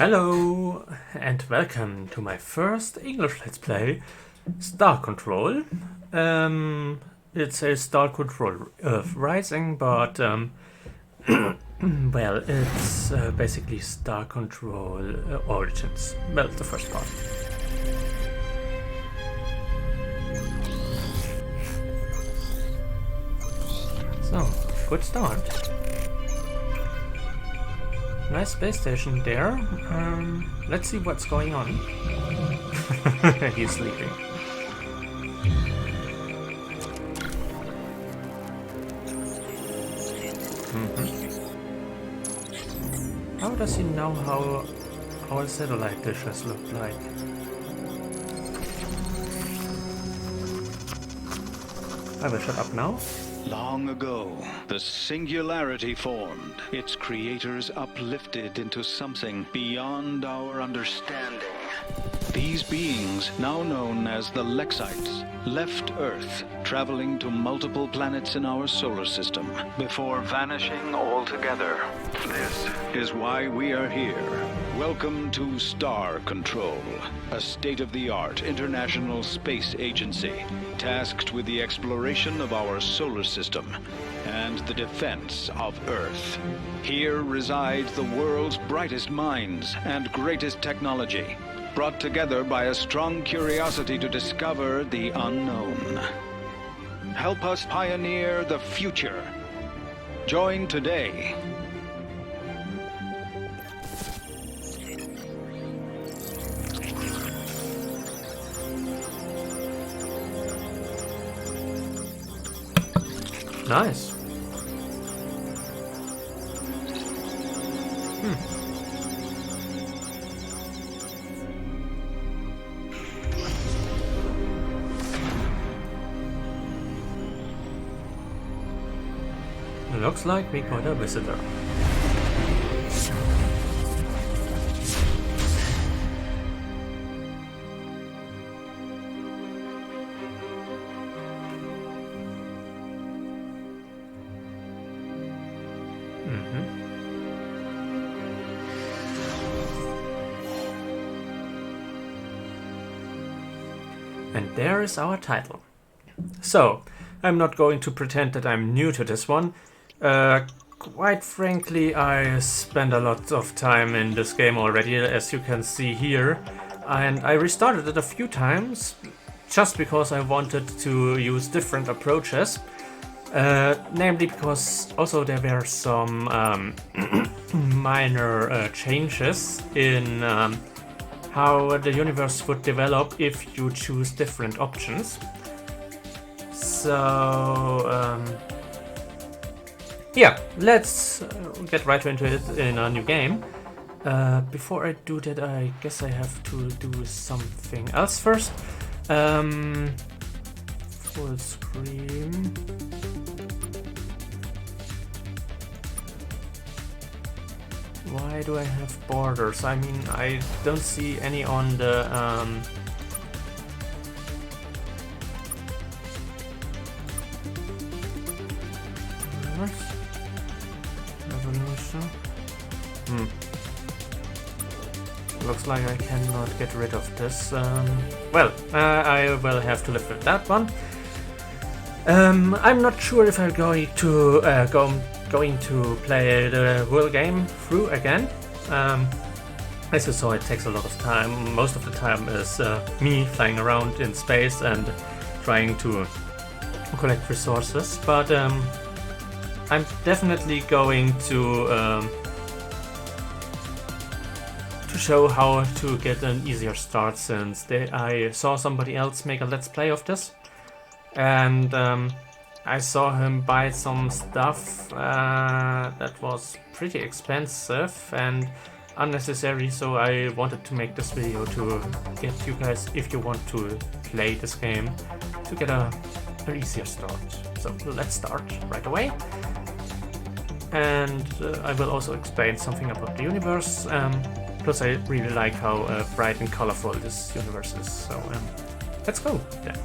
Hello and welcome to my first English Let's Play, Star Control. It's a Star Control Rising, but well, it's basically Star Control Origins. Well, the first part. So, good start. Nice space station there. Let's see what's going on. He's sleeping. How does he know how our satellite dishes look like? I will shut up now. Long ago, the Singularity formed, its creators uplifted into something beyond our understanding. These beings, now known as the Lexites, left Earth, traveling to multiple planets in our solar system, before vanishing altogether. This is why we are here. Welcome to Star Control, a state-of-the-art international space agency tasked with the exploration of our solar system and the defense of Earth. Here resides the world's brightest minds and greatest technology, brought together by a strong curiosity to discover the unknown. Help us pioneer the future. Join today. Nice. Looks like we got a visitor. And there is our title. So, I'm not going to pretend that I'm new to this one. Quite frankly, I spent a lot of time in this game already, as you can see here. And I restarted it a few times, just because I wanted to use different approaches. Namely because also there were some minor changes in how the universe would develop if you choose different options. So, yeah, let's get right into it in a new game. Before I do that, I guess I have to do something else first. Full screen. Why do I have borders? I mean, I don't see any on the revolution. Looks like I cannot get rid of this. Well, I will have to live with that one. I'm not sure if I'm going to going to play the whole game through again. As you saw, it takes a lot of time. Most of the time is me flying around in space and trying to collect resources. But I'm definitely going to show how to get an easier start, since I saw somebody else make a let's play of this, and I saw him buy some stuff that was pretty expensive and unnecessary, so I wanted to make this video to get you guys, if you want to play this game, to get an easier start. So let's start right away. And I will also explain something about the universe. Plus I really like how bright and colorful this universe is. So let's go then.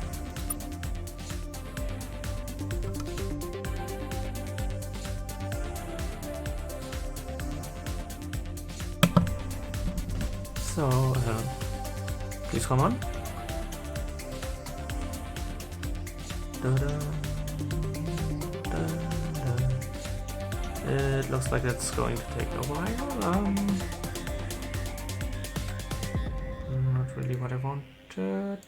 So, please come on. It looks like it's going to take a while. Not really what I wanted.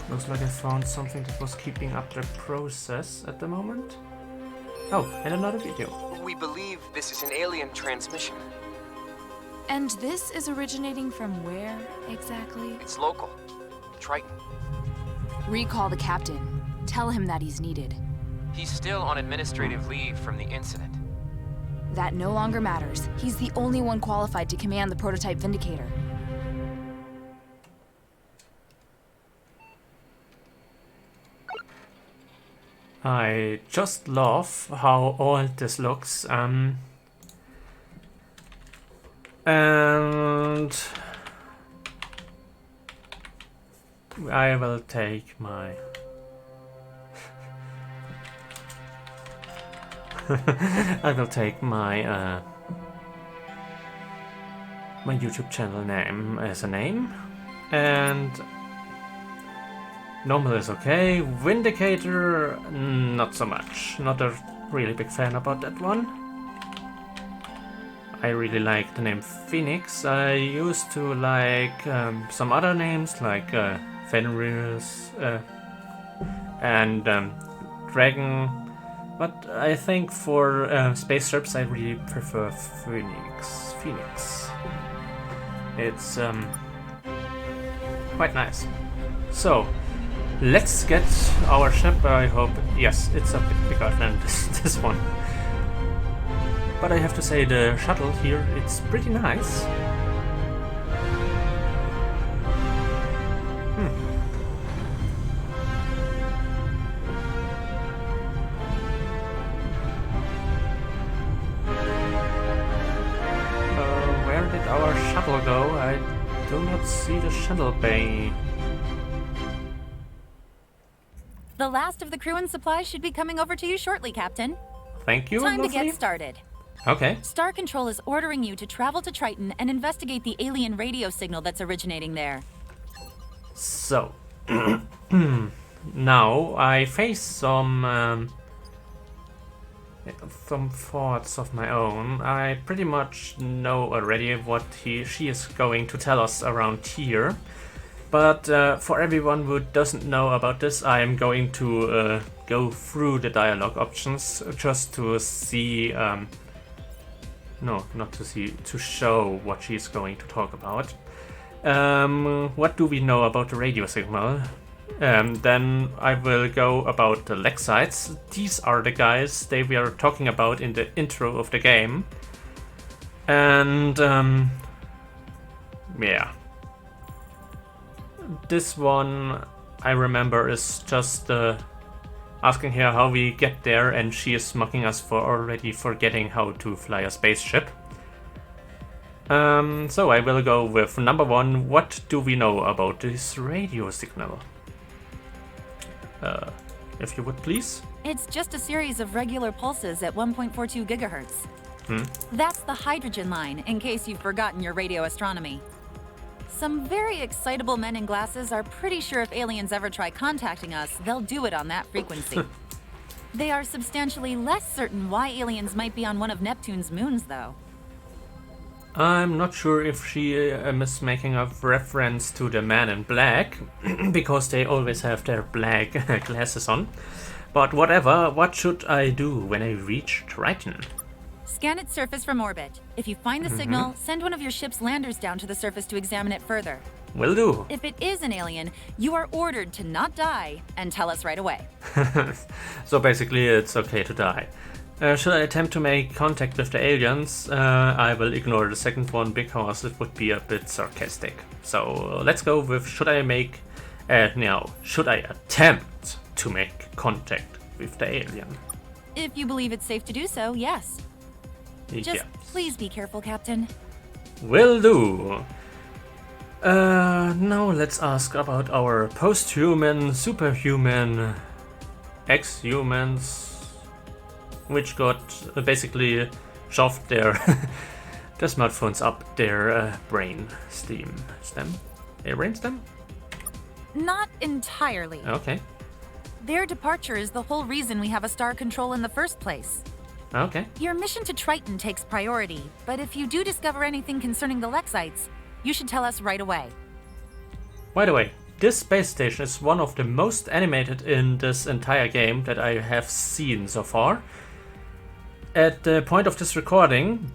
Looks like I found something that was keeping up the process at the moment. Oh, and another video. We believe this is an alien transmission. And this is originating from where, exactly? It's local. Triton. Recall the captain. Tell him that he's needed. He's still on administrative leave from the incident. That no longer matters. He's the only one qualified to command the prototype Vindicator. I just love how old this looks. And I will take my I will take my my YouTube channel name as a name, and normal is okay. Vindicator, not so much. Not a really big fan about that one. I really like the name Phoenix. I used to like some other names like Fenris and Dragon, but I think for spaceships I really prefer Phoenix. It's quite nice. So let's get our ship. I hope, yes, it's a bit bigger than this one. But I have to say the shuttle here, it's pretty nice. Where did our shuttle go? I do not see the shuttle bay. The last of the crew and supplies should be coming over to you shortly, Captain. Thank you. Time lovely. to get started. Okay. Star Control is ordering you to travel to Triton and investigate the alien radio signal that's originating there. So, now I face some thoughts of my own. I pretty much know already what she is going to tell us around here. But for everyone who doesn't know about this, I am going to go through the dialogue options just to see, to show what she's going to talk about. What do we know about the radio signal? Then I will go about the Lexites. These are the guys they were talking about in the intro of the game. And yeah. This one I remember is just asking her how we get there, and she is mocking us for already forgetting how to fly a spaceship. So I will go with number one. What do we know about this radio signal? If you would please. It's just a series of regular pulses at 1.42 gigahertz. That's the hydrogen line, in case you've forgotten your radio astronomy. Some very excitable men in glasses are pretty sure if aliens ever try contacting us, they'll do it on that frequency. They are substantially less certain why aliens might be on one of Neptune's moons, though. I'm not sure if she is making a reference to the Man in Black, because they always have their black glasses on. But whatever, what should I do when I reach Triton? Scan its surface from orbit. If you find the signal, send one of your ship's landers down to the surface to examine it further. Will do. If it is an alien, you are ordered to not die and tell us right away. So basically it's okay to die. Should I attempt to make contact with the aliens? I will ignore the second one because it would be a bit sarcastic. So let's go with should I attempt to make contact with the alien? If you believe it's safe to do so, yes. Just Yeah. please be careful, Captain. Will do. Now let's ask about our post-human, superhuman, ex-humans, which got basically shoved their their smartphones up their brain stem. Their brain stem? Not entirely. Okay. Their departure is the whole reason we have a star control in the first place. Okay. Your mission to Triton takes priority, but if you do discover anything concerning the Lexites, you should tell us right away. By the way, this space station is one of the most animated in this entire game that I have seen so far. At the point of this recording,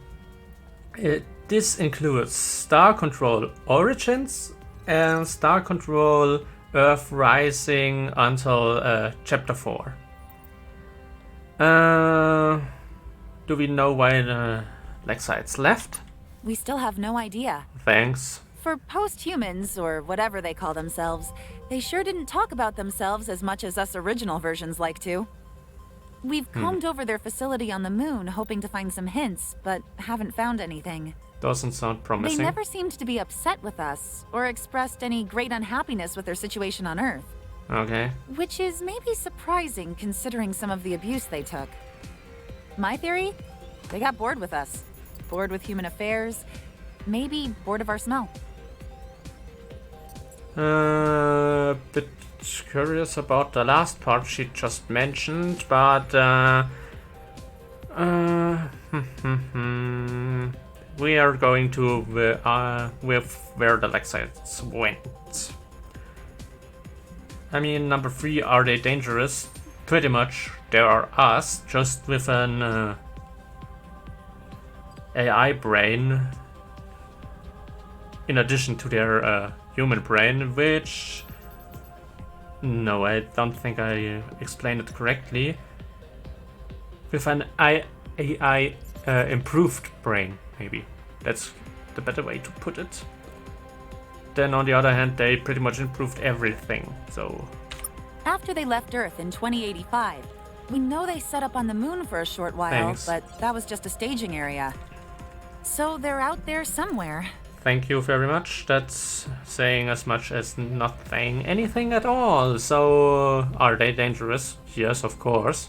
this includes Star Control Origins and Star Control Earth Rising until Chapter 4. Do we know why the Lexites left? We still have no idea. Thanks. For post-humans, or whatever they call themselves, they sure didn't talk about themselves as much as us original versions like to. We've combed over their facility on the moon, hoping to find some hints, but haven't found anything. Doesn't sound promising. They never seemed to be upset with us, or expressed any great unhappiness with their situation on Earth. Okay. Which is maybe surprising considering some of the abuse they took. My theory? They got bored with us. Bored with human affairs. Maybe bored of our smell. Bit curious about the last part she just mentioned, but we are going to with where the Lexites went. I mean, number 3, are they dangerous? Pretty much, they are us, just with an AI brain in addition to their human brain, which... No, I don't think I explained it correctly. With an AI improved brain, maybe. That's the better way to put it. Then on the other hand, they pretty much improved everything, so... After they left Earth in 2085, we know they set up on the moon for a short while, Thanks. but that was just a staging area. So they're out there somewhere. Thank you very much. That's saying as much as not saying anything at all. So, are they dangerous? Yes, of course.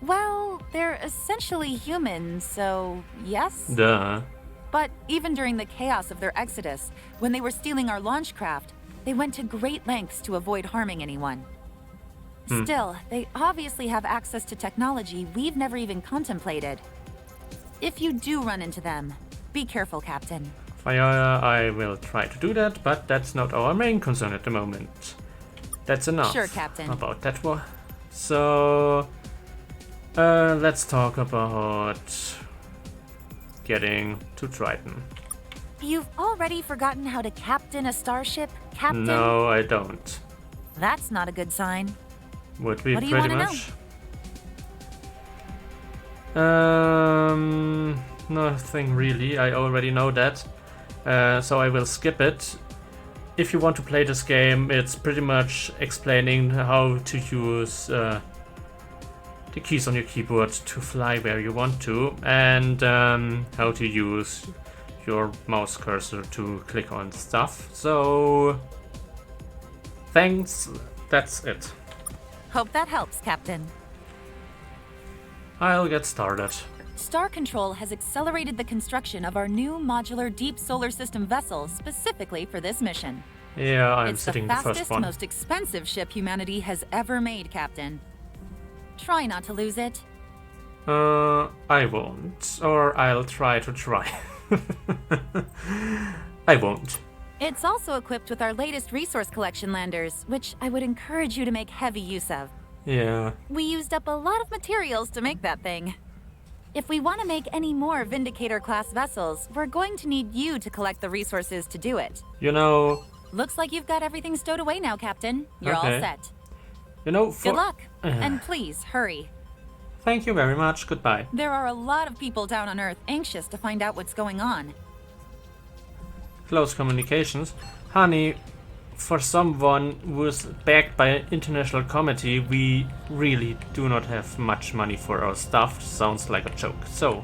Well, they're essentially human, so yes. Duh. But even during the chaos of their exodus, when they were stealing our launch craft, they went to great lengths to avoid harming anyone. Still, they obviously have access to technology we've never even contemplated. If you do run into them, be careful, Captain. I will try to do that, but that's not our main concern at the moment. That's enough Sure, Captain. about that one. So, let's talk about getting to Triton. You've already forgotten how to captain a starship, Captain? No, I don't. That's not a good sign. Would be What do you pretty wanna much. Nothing really. I already know that. So I will skip it. If you want to play this game, it's pretty much explaining how to use the keys on your keyboard to fly where you want to, and how to use your mouse cursor to click on stuff. So, thanks. That's it. Hope that helps, Captain. I'll get started. Star Control has accelerated the construction of our new modular deep solar system vessel specifically for this mission. Yeah, I'm It's sitting the the first fastest, one. most expensive ship humanity has ever made, Captain. Try not to lose it. I won't. Or I'll try to try. I won't. It's also equipped with our latest resource collection landers, which I would encourage you to make heavy use of. Yeah. We used up a lot of materials to make that thing. If we want to make any more Vindicator-class vessels, we're going to need you to collect the resources to do it. You know... Looks like you've got everything stowed away now, Captain. You're Okay. all set. You know, for... Good luck. And please, hurry. Thank you very much. Goodbye. There are a lot of people down on Earth anxious to find out what's going on. Close communications. Honey, for someone who's backed by an international committee, we really do not have much money for our stuff. Sounds like a joke. So,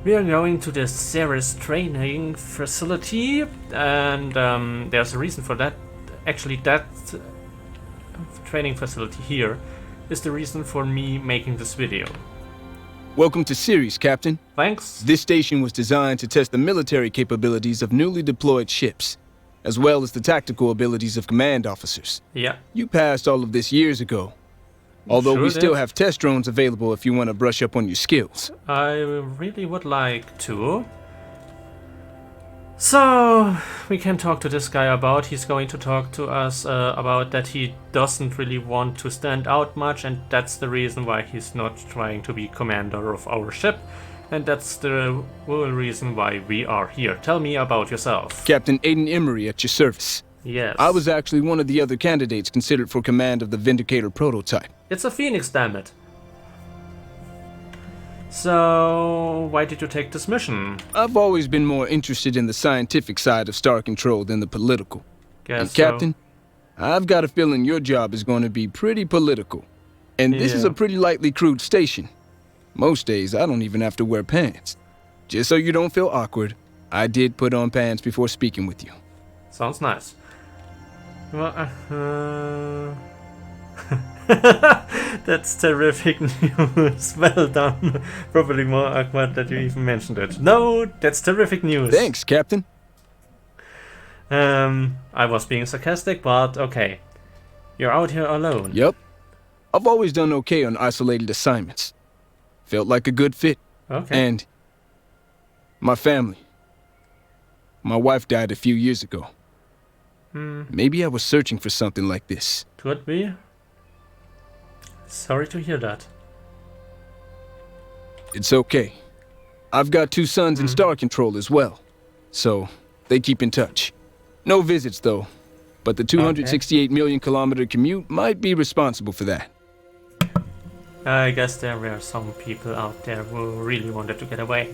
We are going to the Ceres training facility, and there's a reason for that. Actually, that training facility here is the reason for me making this video. Welcome to Ceres, Captain. Thanks. This station was designed to test the military capabilities of newly deployed ships, as well as the tactical abilities of command officers. Yeah. You passed all of this years ago. Although Sure we still did. have test drones available if you want to brush up on your skills. I really would like to. So, we can talk to this guy about. He's going to talk to us about that he doesn't really want to stand out much, and that's the reason why he's not trying to be commander of our ship. And that's the whole reason why we are here. Tell me about yourself. Captain Aiden Emery at your service. Yes. I was actually one of the other candidates considered for command of the Vindicator prototype. It's a Phoenix, damn it. So, why did you take this mission? I've always been more interested in the scientific side of Star Control than the political. Guess And so. Captain, I've got a feeling your job is going to be pretty political. And this is Yeah. a pretty lightly crewed station. Most days, I don't even have to wear pants. Just so you don't feel awkward, I did put on pants before speaking with you. Sounds nice. Well, that's terrific news. Well done. Probably more awkward that you even mentioned it. No, that's terrific news. Thanks, Captain. I was being sarcastic, but okay. You're out here alone. Yep. I've always done okay on isolated assignments. Felt like a good fit. Okay. And my family. My wife died a few years ago. Maybe I was searching for something like this. Could be. Sorry to hear that. It's okay. I've got 2 sons in Star Control as well. So, they keep in touch. No visits, though. But the 268 million kilometer commute might be responsible for that. I guess there were some people out there who really wanted to get away.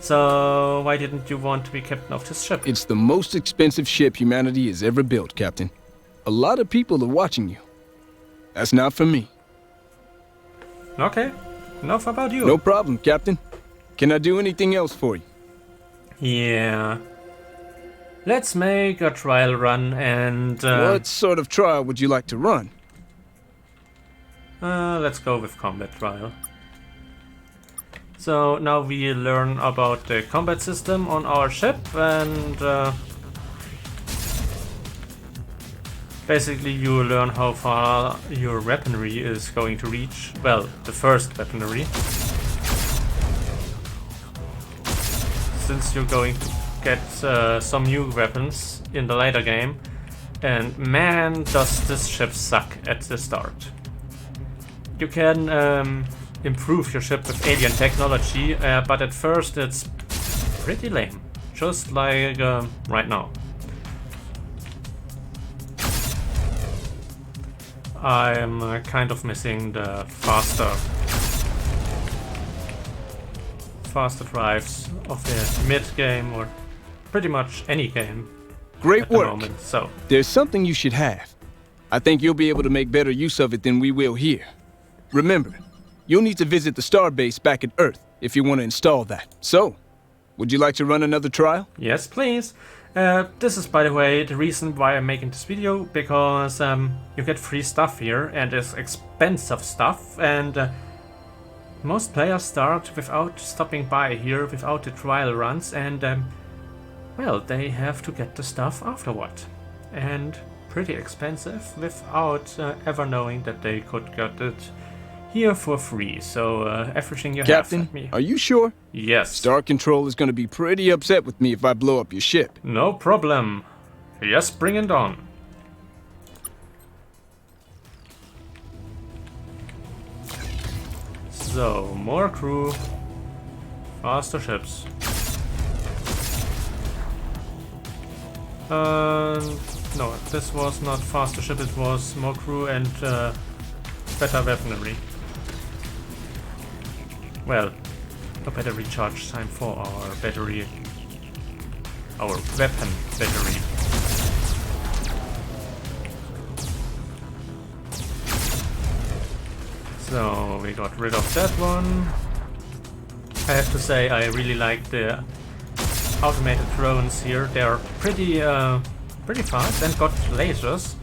So, why didn't you want to be captain of this ship? It's the most expensive ship humanity has ever built, Captain. A lot of people are watching you. That's not for me. Okay, enough about you. No problem, Captain. Can I do anything else for you? Yeah. Let's make a trial run and... What sort of trial would you like to run? let's go with combat trial. So now we learn about the combat system on our ship and basically you learn how far your weaponry is going to reach. Well, the first weaponry. Since you're going to get some new weapons in the later game. And man, does this ship suck at the start. You can improve your ship with alien technology, but at first it's pretty lame. Just like right now. I'm kind of missing the faster drives of the mid game or pretty much any game Great at the work. moment. So There's something you should have. I think you'll be able to make better use of it than we will here. Remember, you'll need to visit the starbase back at Earth if you want to install that. So, would you like to run another trial? yes, please. This is, by the way, the reason why I'm making this video, because you get free stuff here, and it's expensive stuff, and most players start without stopping by here, without the trial runs, and well, they have to get the stuff afterward. And pretty expensive, without ever knowing that they could get it here for free. So everything you have Captain, at me. are you sure? Yes. Star Control is going to be pretty upset with me if I blow up your ship. No problem. Yes, bring it on. So, more crew, faster ships. No, this was not faster ship, it was more crew and better weaponry. Well, a better recharge time for our battery. Our weapon battery. So we got rid of that one. I have to say I really like the automated drones here. They're pretty fast and got lasers.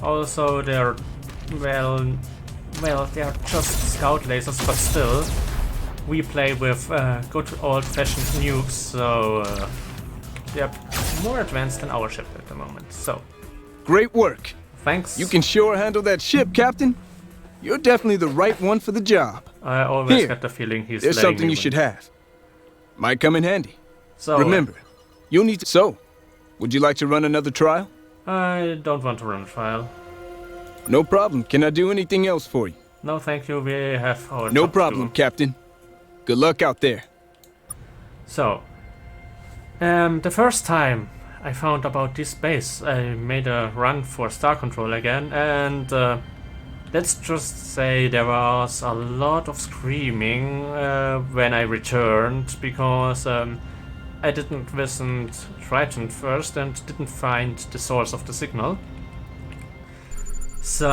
Also, they're well, they're just scout lasers, but still, we play with good old-fashioned nukes, so they're more advanced than our ship at the moment. So, Great work. thanks. You can sure handle that ship, Captain. You're definitely the right one for the job. I always Here, get the feeling he's There's letting something me you win. should have. Might come in handy. So, Remember, you'll need to... So, would you like to run another trial? I don't want to run a trial. No problem. Can I do anything else for you? No, thank you. We have our No job to problem, do. Captain. Good luck out there. So, the first time I found about this base, I made a run for Star Control again, and let's just say there was a lot of screaming when I returned, because I didn't visit Triton first and didn't find the source of the signal. So,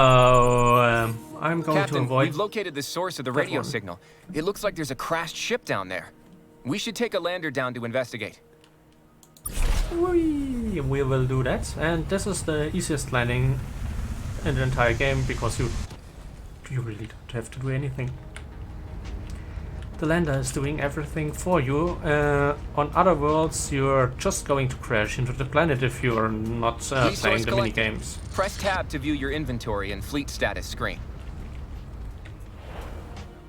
I'm going Captain, to avoid... we've located the source of the radio one. signal. It looks like there's a crashed ship down there. We should take a lander down to investigate. We will do that, and this is the easiest landing in the entire game because you really don't have to do anything. The lander is doing everything for you. On other worlds, you're just going to crash into the planet if you're not playing Resource the mini collected. games. Press tab to view your inventory and fleet status screen.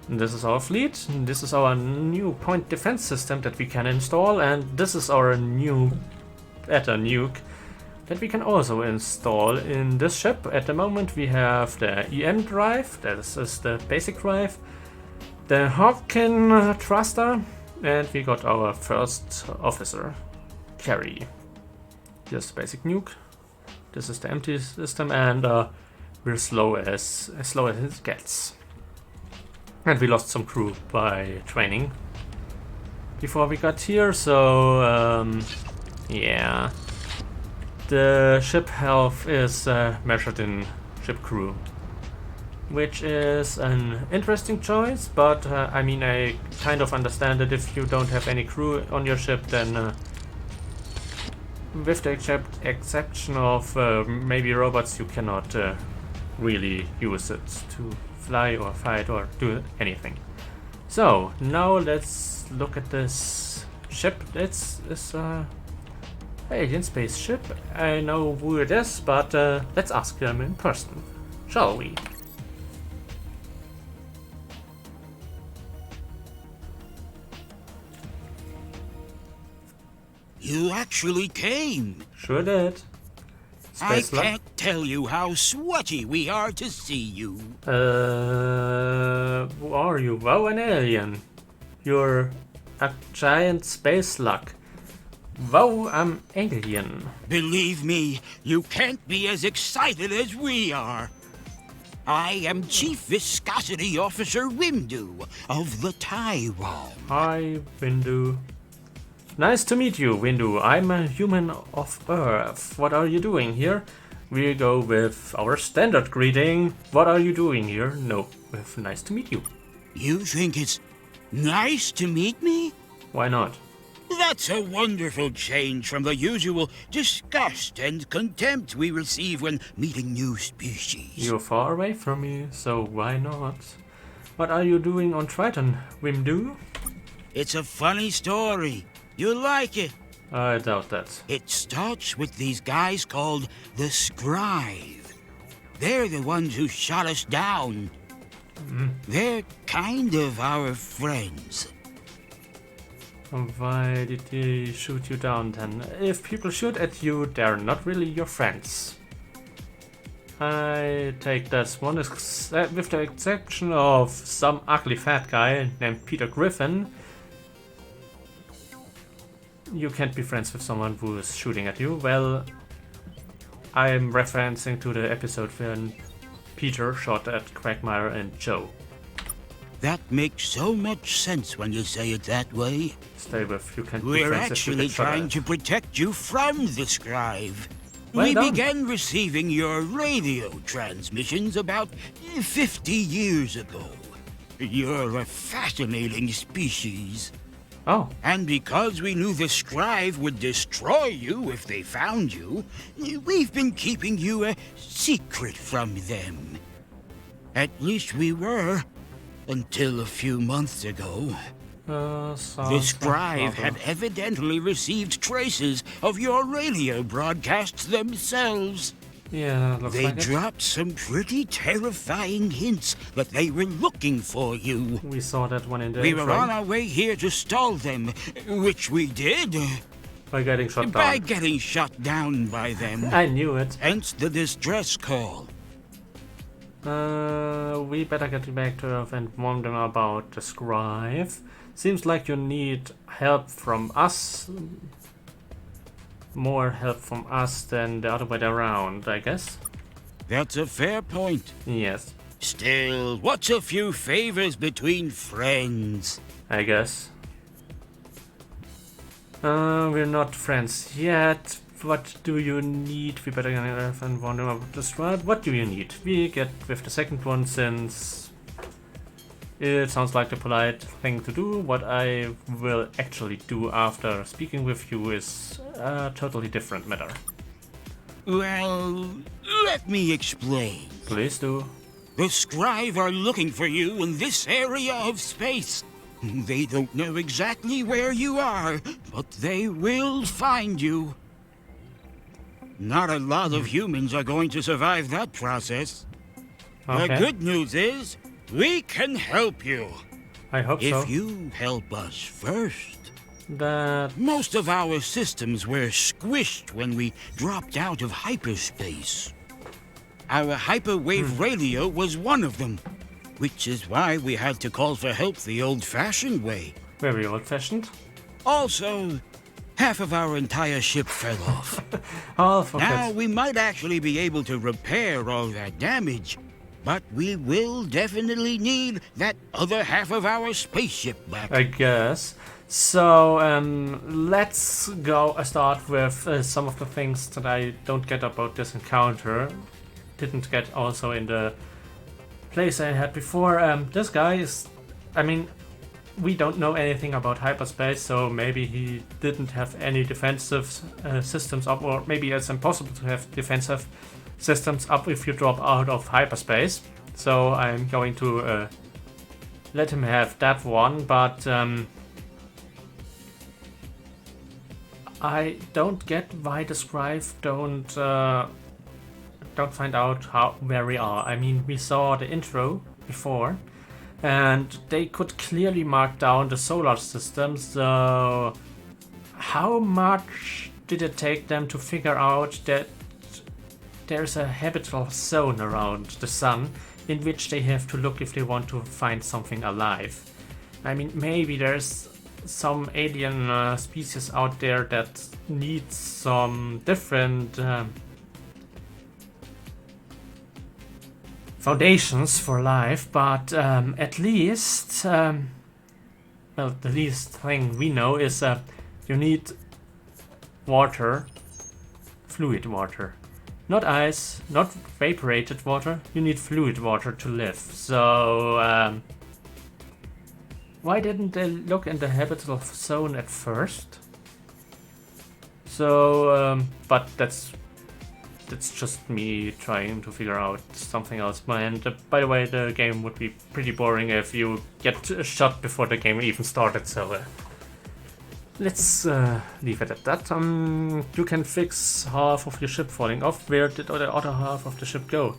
This is our fleet. This is our new point defense system that we can install, and this is our new beta nuke that we can also install in this ship. At the moment we have the EM drive, this is the basic drive, the Hawkin thruster, and we got our first officer, Carrie. Here's the basic nuke. This is the empty system, and we're as slow as it gets. And we lost some crew by training before we got here, so yeah. The ship health is measured in ship crew, which is an interesting choice, but I mean, I kind of understand that if you don't have any crew on your ship, then with the exception of maybe robots, you cannot really use it to fly or fight or do anything. So now let's look at this ship. It's alien spaceship. I know who it is, but let's ask him in person, shall we? You actually came. Sure did. I Space Lab. can't tell you how sweaty we are to see you. Who are you? Wow, an alien. You're a giant space slug. Wow, I'm alien. Believe me, you can't be as excited as we are. I am Chief Viscosity Officer Windu of the Tywon. Hi, Windu. Nice to meet you, Windu. I'm a human of Earth. What are you doing here? We go with our standard greeting. What are you doing here? No, with nice to meet you. You think it's nice to meet me? Why not? That's a wonderful change from the usual disgust and contempt we receive when meeting new species. You're far away from me, so why not? What are you doing on Triton, Windu? It's a funny story. You'll like it. I doubt that. It starts with these guys called the Scribe. They're the ones who shot us down. They're kind of our friends. Why did they shoot you down then? If people shoot at you, they're not really your friends. I take that one with the exception of some ugly fat guy named Peter Griffin. You can't be friends with someone who is shooting at you. Well, I'm referencing to the episode when Peter shot at Quagmire and Joe. That makes so much sense when you say it that way. Stay with, you can't be We're friends if you actually get shot trying at. to protect you from the Scribe. Well We done. began receiving your radio transmissions about 50 years ago. You're a fascinating species. Oh, And because we knew the Scribe would destroy you if they found you, we've been keeping you a secret from them. At least we were, until a few months ago. The Scribe had evidently received traces of your radio broadcasts themselves. Yeah, looks They like it. dropped some pretty terrifying hints that they were looking for you. We saw that one in the We were intro on our way here to stall them, which we did, by getting shot by down. getting shot down by them. I knew it. Hence the distress call. We better get back to Earth and warn them about the Scribe. Seems like you need help from us. More help from us than the other way around, I guess. That's a fair point. Yes, Still, what's a few favors between friends? I guess. We're not friends yet. What do you need? We better get on Earth and warn them about the Scribe. What do you need? We get with the second one since it sounds like the polite thing to do. What I will actually do after speaking with you is a totally different matter. Well, let me explain. Please do. The Scribe are looking for you in this area of space. They don't know exactly where you are, but they will find you. Not a lot of humans are going to survive that process. The Okay. good news is, we can help you. I hope so. If you help us first. That Most of our systems were squished when we dropped out of hyperspace. Our hyperwave radio was one of them, which is why we had to call for help the old-fashioned way. very old-fashioned. Also, half of our entire ship fell off. Oh, for Now, God's- we might actually be able to repair all that damage, but we will definitely need that other half of our spaceship back. I guess. So, let's go start with some of the things that I don't get about this encounter. Didn't get also in the place I had before. This guy is, I mean, we don't know anything about hyperspace, so maybe he didn't have any defensive systems up, or maybe it's impossible to have defensive systems up if you drop out of hyperspace. So I'm going to let him have that one, but I don't get why the Scribe don't find out where we are. I mean, we saw the intro before, and they could clearly mark down the solar system. So, how much did it take them to figure out that there's a habitable zone around the sun in which they have to look if they want to find something alive? I mean, maybe there's some alien species out there that needs some different foundations for life, but at least, well, the least thing we know is you need water, fluid water. Not ice, not evaporated water, you need fluid water to live. So, why didn't they look in the habitable zone at first? So, but that's just me trying to figure out something else. And by the way, the game would be pretty boring if you get shot before the game even started. So let's leave it at that. You can fix half of your ship falling off. Where did the other half of the ship go?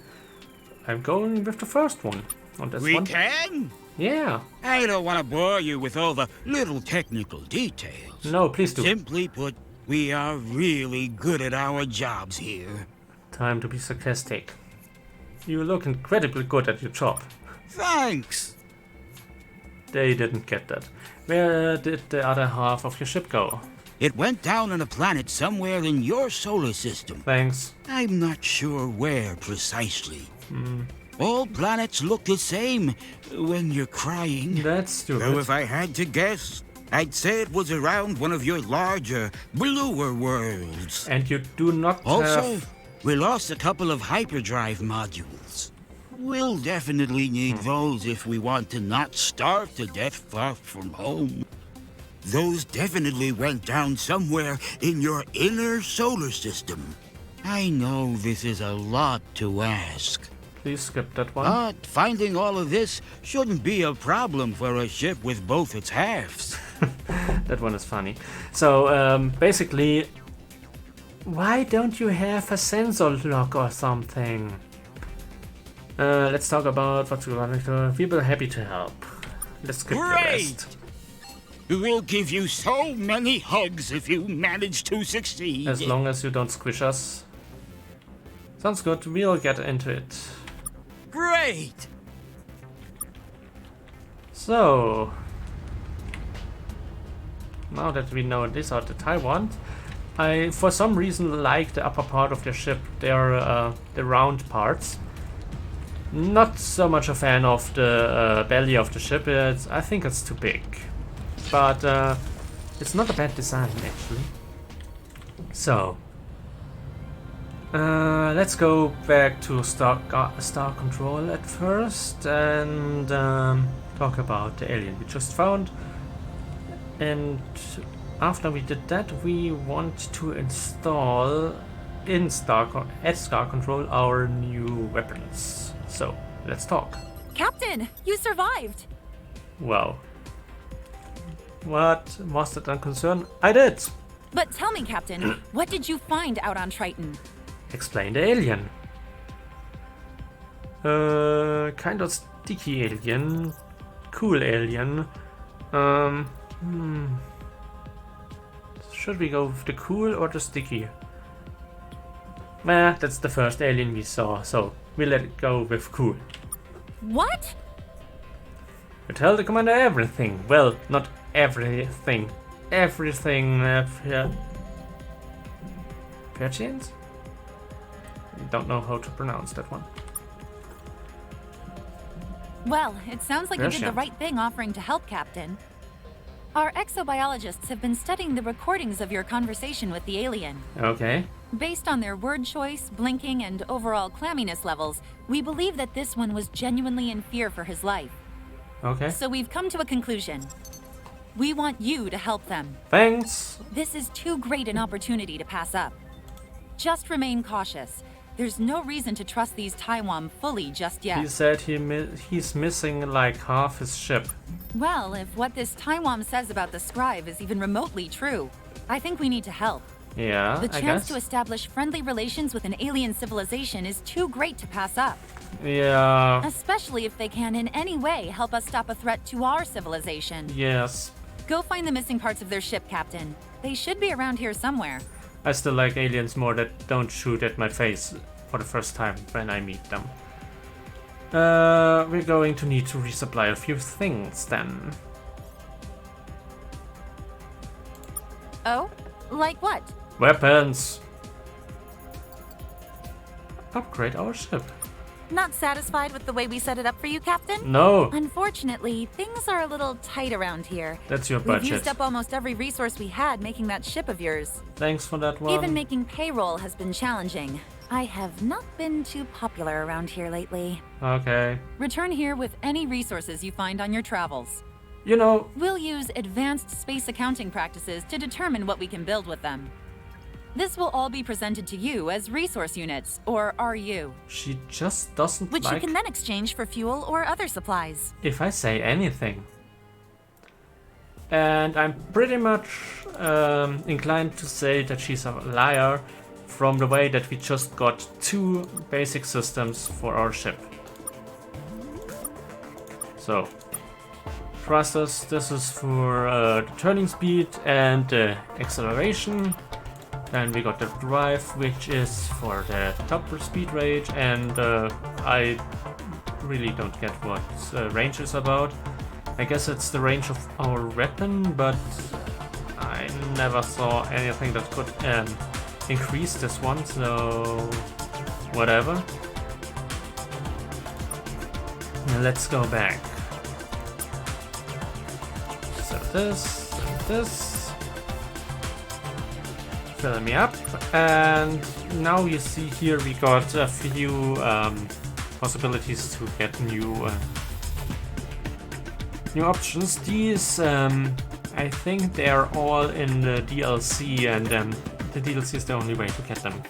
I'm going with the first one. On this We one. can? Yeah. I don't want to bore you with all the little technical details. No, please do. Simply put, we are really good at our jobs here. Time to be sarcastic. You look incredibly good at your job. Thanks. They didn't get that. Where did the other half of your ship go? It went down on a planet somewhere in your solar system. Thanks. I'm not sure where precisely. All planets look the same when you're crying. That's stupid. Though if I had to guess, I'd say it was around one of your larger, bluer worlds. And you do not Also, have... we lost a couple of hyperdrive modules. We'll definitely need those if we want to not starve to death far from home. Those definitely went down somewhere in your inner solar system. I know this is a lot to ask, Please skip that one. but finding all of this shouldn't be a problem for a ship with both its halves. That one is funny. So, basically, why don't you have a sensor lock or something? Let's talk about what's going on. We'll be happy to help. Let's skip the rest. We'll give you so many hugs if you manage to succeed. As long as you don't squish us. Sounds good, we'll get into it. Great! So, now that we know these are the Tywon, I for some reason like the upper part of the ship. They're the round parts. Not so much a fan of the belly of the ship. I think it's too big. But it's not a bad design actually. So, let's go back to Star Control at first and talk about the alien we just found. And after we did that, we want to install at Star Control our new weapons. So, let's talk. Captain, you survived! Wow. What? Was that a concern? I did! But tell me, Captain, what did you find out on Triton? Explain the alien. Kind of sticky alien. Cool alien. Should we go with the cool or the sticky? Nah, that's the first alien we saw, so we'll let it go with cool. What? You tell the commander everything. Well, not everything. Everything. Perchance? Don't know how to pronounce that one. Well, it sounds like you did the Persian. right thing offering to help, Captain. Our exobiologists have been studying the recordings of your conversation with the alien. Okay. Based on their word choice, blinking, and overall clamminess levels, we believe that this one was genuinely in fear for his life. Okay. So we've come to a conclusion. We want you to help them. Thanks. This is too great an opportunity to pass up. Just remain cautious. There's no reason to trust these Tywon fully just yet. He said he's missing like half his ship. Well, if what this Tywon says about the scribe is even remotely true, I think we need to help. Yeah, The I chance guess. to establish friendly relations with an alien civilization is too great to pass up. Yeah. Especially if they can in any way help us stop a threat to our civilization. Yes. Go find the missing parts of their ship, Captain. They should be around here somewhere. I still like aliens more that don't shoot at my face for the first time when I meet them. We're going to need to resupply a few things then. Oh? Like what? Weapons! Upgrade our ship. Not satisfied with the way we set it up for you, Captain? No, Unfortunately, things are a little tight around here. that's your We've budget. used up almost every resource we had making that ship of yours. Thanks for that one. Even making payroll has been challenging. I have not been too popular around here lately. Okay. Return here with any resources you find on your travels. You know, We'll use advanced space accounting practices to determine what we can build with them. This will all be presented to you as resource units, or RU, she just doesn't which like you can then exchange for fuel or other supplies. if I say anything. And I'm pretty much inclined to say that she's a liar from the way that we just got 2 basic systems for our ship. So, thrusters, this is for the turning speed and the acceleration. Then we got the drive, which is for the top speed range, and I really don't get what range is about. I guess it's the range of our weapon, but I never saw anything that could increase this one, so whatever. Now let's go back. So this. Fill me up, and now you see here we got a few possibilities to get new options. These, I think they are all in the DLC, and the DLC is the only way to get them.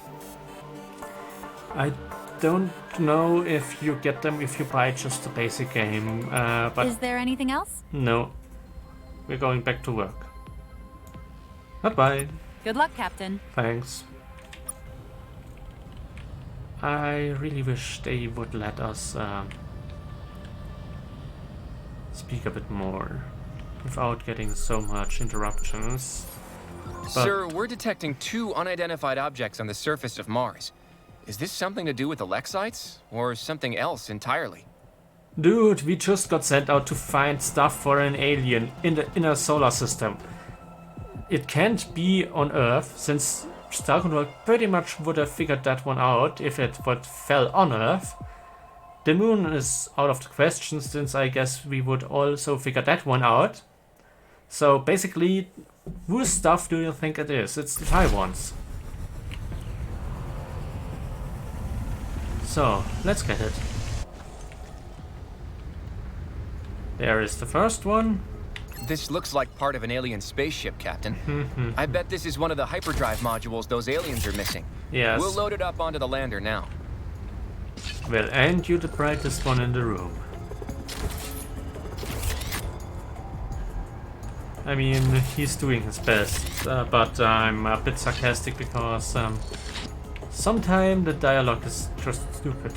I don't know if you get them if you buy just the basic game, but... Is there anything else? No. We're going back to work. Bye-bye. Good luck, Captain. Thanks. I really wish they would let us speak a bit more without getting so much interruptions. But Sir, we're detecting 2 unidentified objects on the surface of Mars. Is this something to do with the Lexites, or something else entirely? dude, we just got sent out to find stuff for an alien in the inner solar system. It can't be on Earth, since Star Control pretty much would have figured that one out if it would fell on Earth. The moon is out of the question, since I guess we would also figure that one out. So basically, whose stuff do you think it is? It's the Tywon's. So, let's get it. There is the first one. This looks like part of an alien spaceship, Captain. I bet this is one of the hyperdrive modules those aliens are missing. Yes. We'll load it up onto the lander now. Well, and you the brightest one in the room. I mean, he's doing his best, but I'm a bit sarcastic because sometimes the dialogue is just stupid.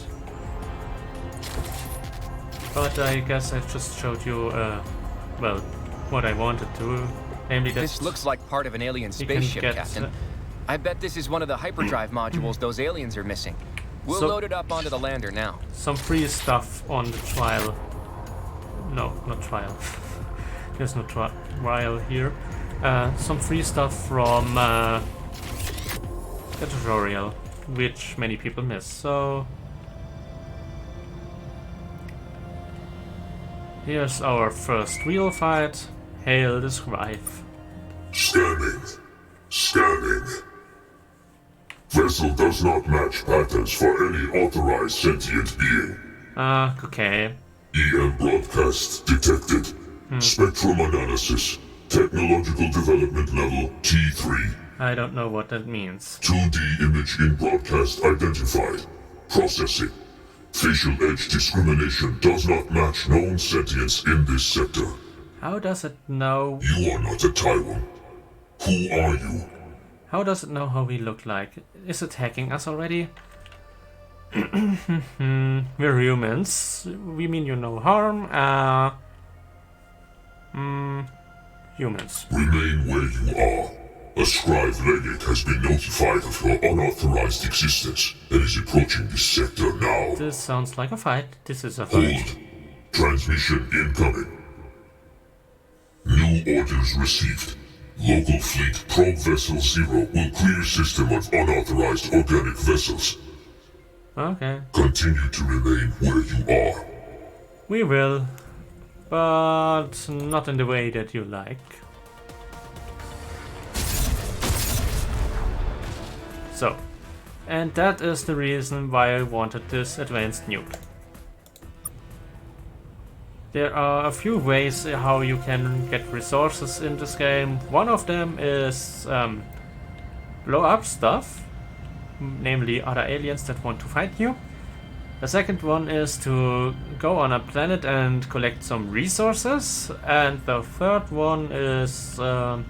But I guess I just showed you, well, what I wanted to, namely that This looks like part of an alien spaceship, Captain. I bet this is one of the hyperdrive modules those aliens are missing. We'll So- load it up onto the lander now. some free stuff on the trial. No, not trial. There's no trial here. Some free stuff from the tutorial, which many people miss. So here's our first real fight. Hail the scribe. Scanning. Scanning. Vessel does not match patterns for any authorized sentient being. Okay. EM broadcast detected. Spectrum analysis. Technological development level T3. I don't know what that means. 2D image in broadcast identified. Processing. Facial edge discrimination does not match known sentience in this sector. How does it know? You are not a Tywon. Who are you? How does it know how we look like? Is it hacking us already? We're humans. We mean you no harm. Humans. Remain where you are. A scribe legate has been notified of your unauthorized existence and is approaching this sector now. This sounds like a fight. This is a fight. Hold. Transmission incoming. New orders received. Local fleet probe vessel 0 will clear system of unauthorized organic vessels. Okay. Continue to remain where you are. We will. But not in the way that you like. So. And that is the reason why I wanted this advanced nuke. There are a few ways how you can get resources in this game. One of them is blow up stuff, namely other aliens that want to fight you. The second one is to go on a planet and collect some resources. And the third one is, well,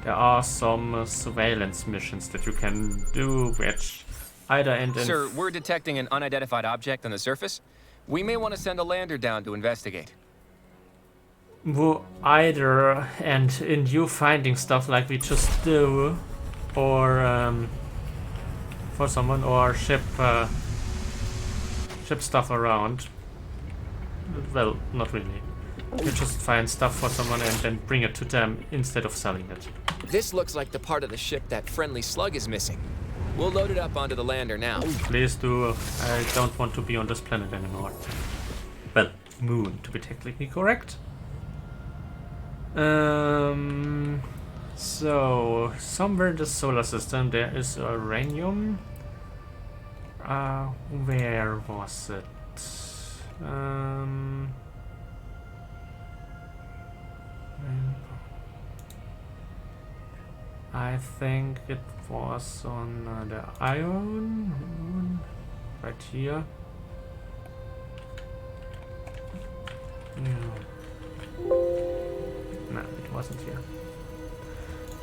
there are some surveillance missions that you can do, which either end in... Sir, we're detecting an unidentified object on the surface. We may want to send a lander down to investigate. Either end in you finding stuff like we just do, or for someone, or ship stuff around. Well, not really. You just find stuff for someone and then bring it to them instead of selling it. This looks like the part of the ship that friendly slug is missing. We'll load it up onto the lander now. Please do. I don't want to be on this planet anymore. Well, moon, to be technically correct. So, somewhere in the solar system there is uranium. Where was it? I think it was on the iron, right here. No, it wasn't here.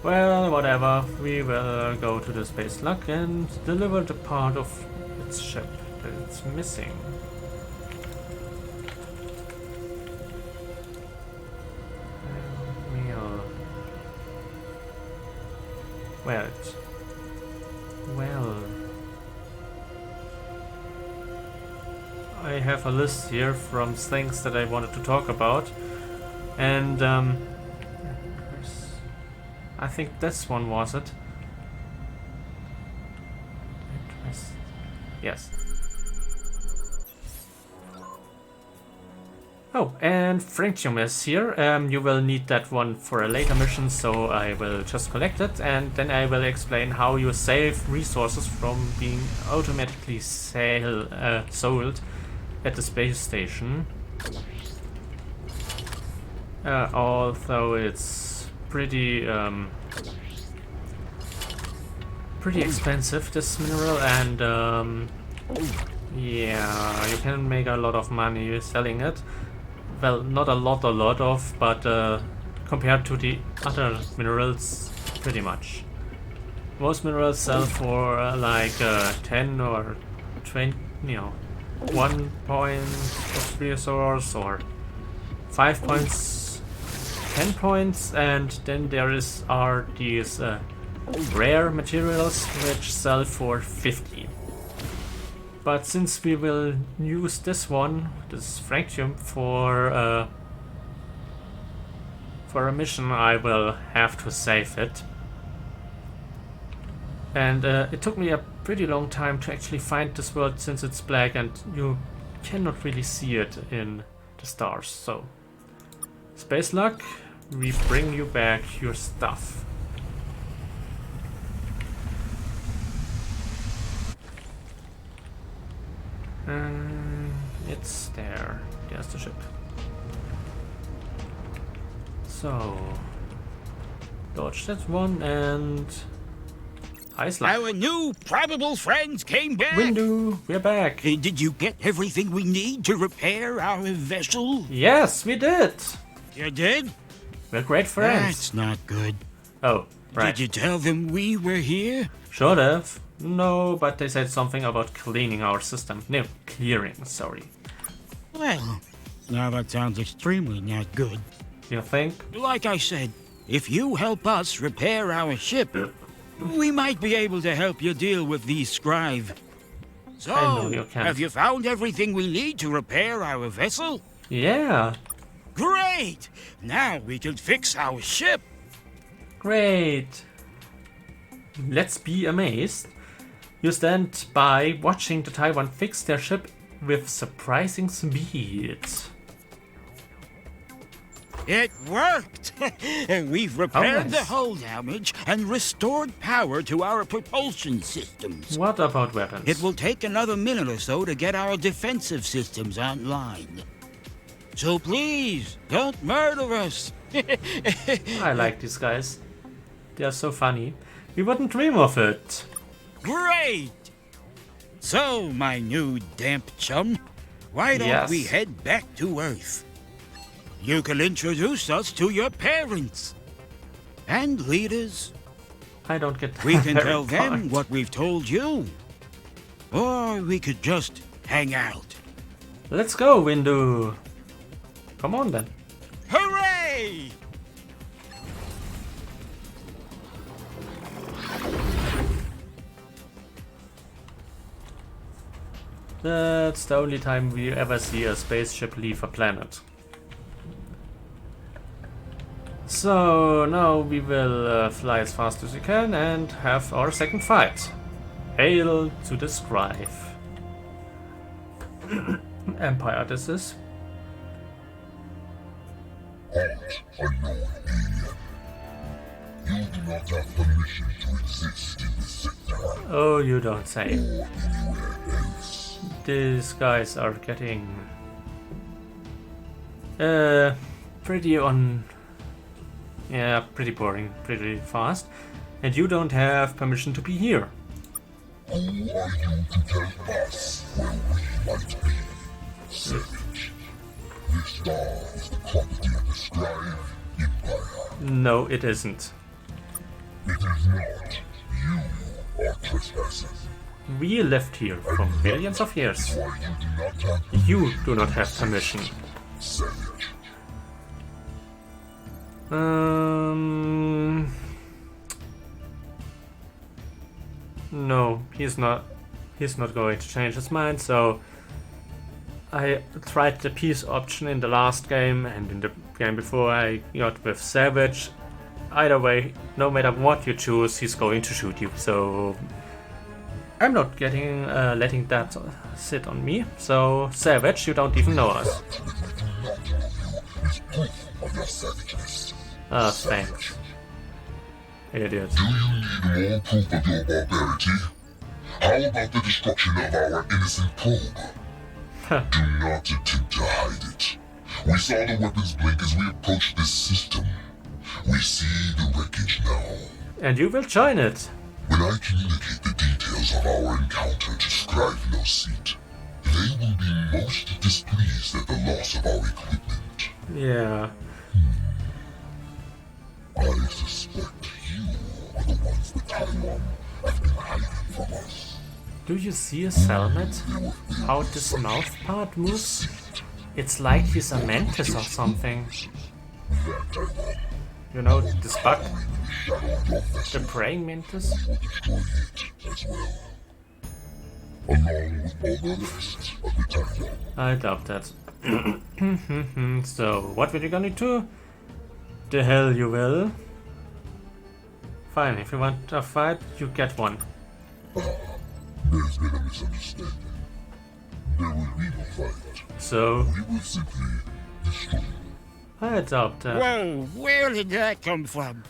Well, whatever. We will go to the space lock and deliver the part of its ship that it's missing. Well, I have a list here from things that I wanted to talk about, and I think this one was it. Yes. Oh, and Francium is here. You will need that one for a later mission, so I will just collect it, and then I will explain how you save resources from being automatically sold at the space station. Although it's pretty expensive, this mineral, and yeah, you can make a lot of money selling it. Well, not a lot of, but compared to the other minerals, pretty much. Most minerals sell for like 10 or 20, 1 point of resource, or 5 points, 10 points, and then there are these rare materials which sell for 50. But since we will use this francium, for a mission, I will have to save it. And it took me a pretty long time to actually find this world, since it's black and you cannot really see it in the stars. So, space lock, we bring you back your stuff. It's there. There's the ship. So, dodge that one and ice lock. Our new probable friends came back. Windu, we're back. Did you get everything we need to repair our vessel? Yes, we did. You did? We're great friends. That's not good. Oh, right. Did you tell them we were here? Should have. No, but they said something about cleaning our system. No, clearing, sorry. Well, now that sounds extremely not good. You think? Like I said, if you help us repair our ship, we might be able to help you deal with these scribe. So, I know you can. have you found everything we need to repair our vessel? Yeah. Great! Now we can fix our ship. Great. Let's be amazed. You stand by watching the Tywon fix their ship with surprising speed. It worked! We've repaired nice. the hull damage and restored power to our propulsion systems. What about weapons? It will take another minute or so to get our defensive systems online. So please, don't murder us. I like these guys. They are so funny. We wouldn't dream of it. Great! So, my new damp chum, why don't we head back to Earth? You can introduce us to your parents and leaders. I don't get that. We can tell them what we've told you. Or we could just hang out. Let's go, Windu. Come on then. Hooray! That's the only time we ever see a spaceship leave a planet. So now we will fly as fast as we can and have our second fight. Hail to the scribe. Empire this is. Halt, unknown alien. You do not have permission to exist in this sector Oh, you don't say. or anywhere else. These guys are getting pretty pretty boring, pretty fast. And you don't have permission to be here. Who are you to tell us where we might be? Savage. This star is the property of the Scribe Empire. No, it isn't. It is not. You are trespassing. We lived here for millions of years. Why you do not have You do not have permission. Savage. No, he's not going to change his mind, so I tried the peace option in the last game, and in the game before I got with Savage. Either way, no matter what you choose, he's going to shoot you, so I'm not getting letting that sit on me. So Savage, you don't even know us. Is proof of your savageness. Thanks. Idiot. Do you need more proof of your barbarity? How about the destruction of our innocent probe? Do not attempt to hide it. We saw the weapons blink as we approached this system. We see the wreckage now. And you will join it. When I communicate the details of our encounter to Scribe Seat, they will be most displeased at the loss of our equipment. Yeah. I suspect you are the ones that Tywon have been hiding from us. Do you see his helmet? How this mouth part moves? It's like he's a mantis or something. That Tywon You know, this bug? shadow of your vessel The praying mantis? will destroy it as well. Along with all the rest of the Tywon. I doubt that. So, what will you gonna do? The hell you will. Fine, if you want a fight, you get one. There's been a misunderstanding. There will be no fight. So, We will simply destroy you. I doubt that. Whoa, where did that come from?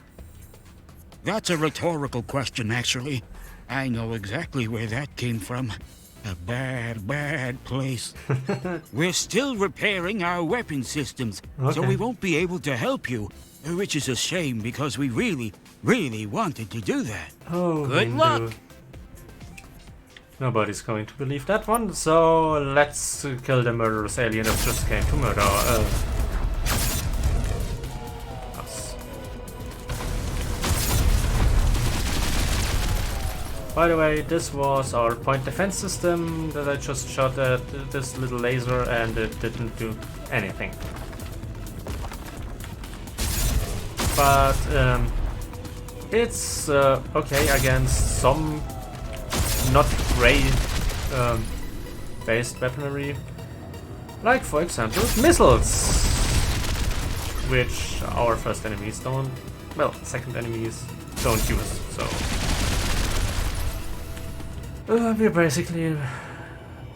That's a rhetorical question, actually. I know exactly where that came from. A bad, bad place. We're still repairing our weapon systems, so Okay. we won't be able to help you. Which is a shame, because we really, really wanted to do that. Oh, Good Hindu. luck. Nobody's going to believe that one, so let's kill the murderous alien that just came to murder us. By the way, this was our point defense system that I just shot at this little laser and it didn't do anything. But it's okay against some not ray based weaponry, like for example missiles, which our first enemies don't, well, second enemies don't use, so we're basically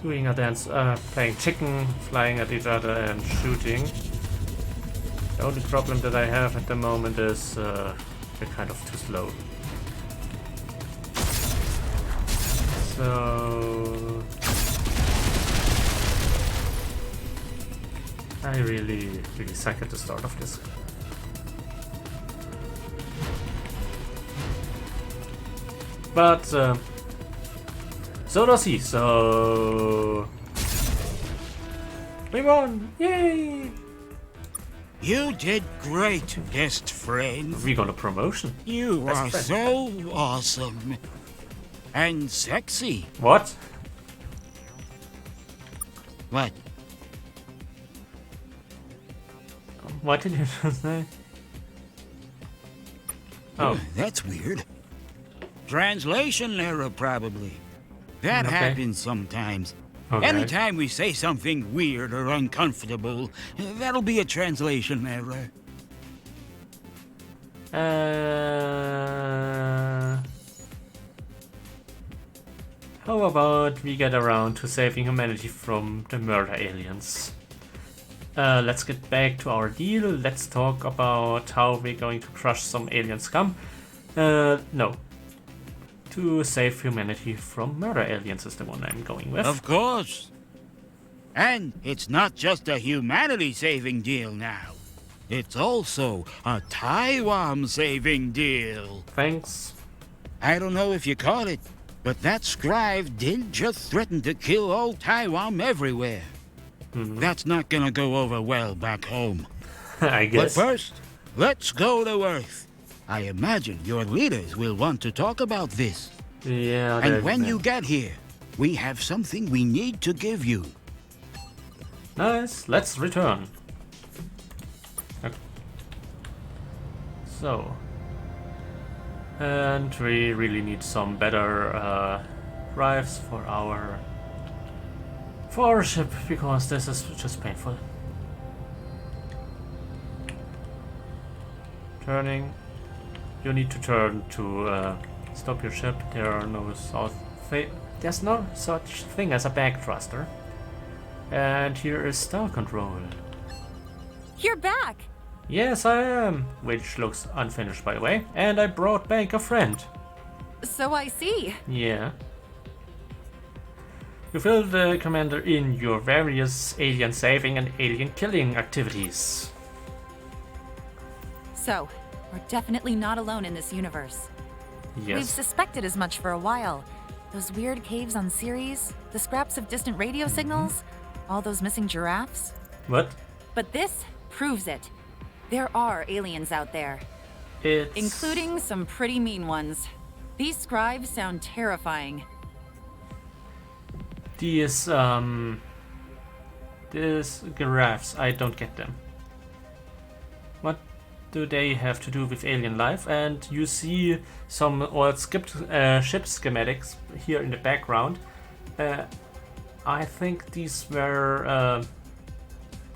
doing a dance, playing chicken, flying at each other and shooting. The only problem that I have at the moment is we're kind of too slow. So I really suck at the start of this. But so does he, so we won! Yay! You did great, best friend. We got a promotion. You Best are friend. so awesome. And sexy. What? What? What did you just say? Oh, That's weird. Translation error, probably. That Okay. happens sometimes. okay. Anytime we say something weird or uncomfortable, that'll be a translation error. How about we get around to saving humanity from the murder aliens? let's get back to our deal. Let's talk about how we're going to crush some alien scum. No. To save humanity from murder aliens is the one I'm going with. Of course. And it's not just a humanity-saving deal now. It's also a Tywon-saving deal. Thanks. I don't know if you caught it, but that scribe did just threaten to kill old Tywon everywhere. That's not gonna go over well back home. I guess. But first, let's go to Earth. I imagine your leaders will want to talk about this. Yeah. And when you get here, we have something we need to give you. Nice. Let's return. Okay. So. And we really need some better drives for our ship, because this is just painful. Turning. You need to turn to stop your ship. There are no there's no such thing as a back thruster. And here is star control. You're back! Yes, I am. Which looks unfinished, by the way. And I brought back a friend. So I see. Yeah. You filled the commander in your various alien saving and alien killing activities. So, we're definitely not alone in this universe. We've Yes. suspected as much for a while. Those weird caves on Ceres, the scraps of distant radio signals, all those missing giraffes. What? But this proves it. There are aliens out there, It's... including some pretty mean ones. These scribes sound terrifying. These giraffes, I don't get them. What do they have to do with alien life? And you see some old ship schematics here in the background. I think these were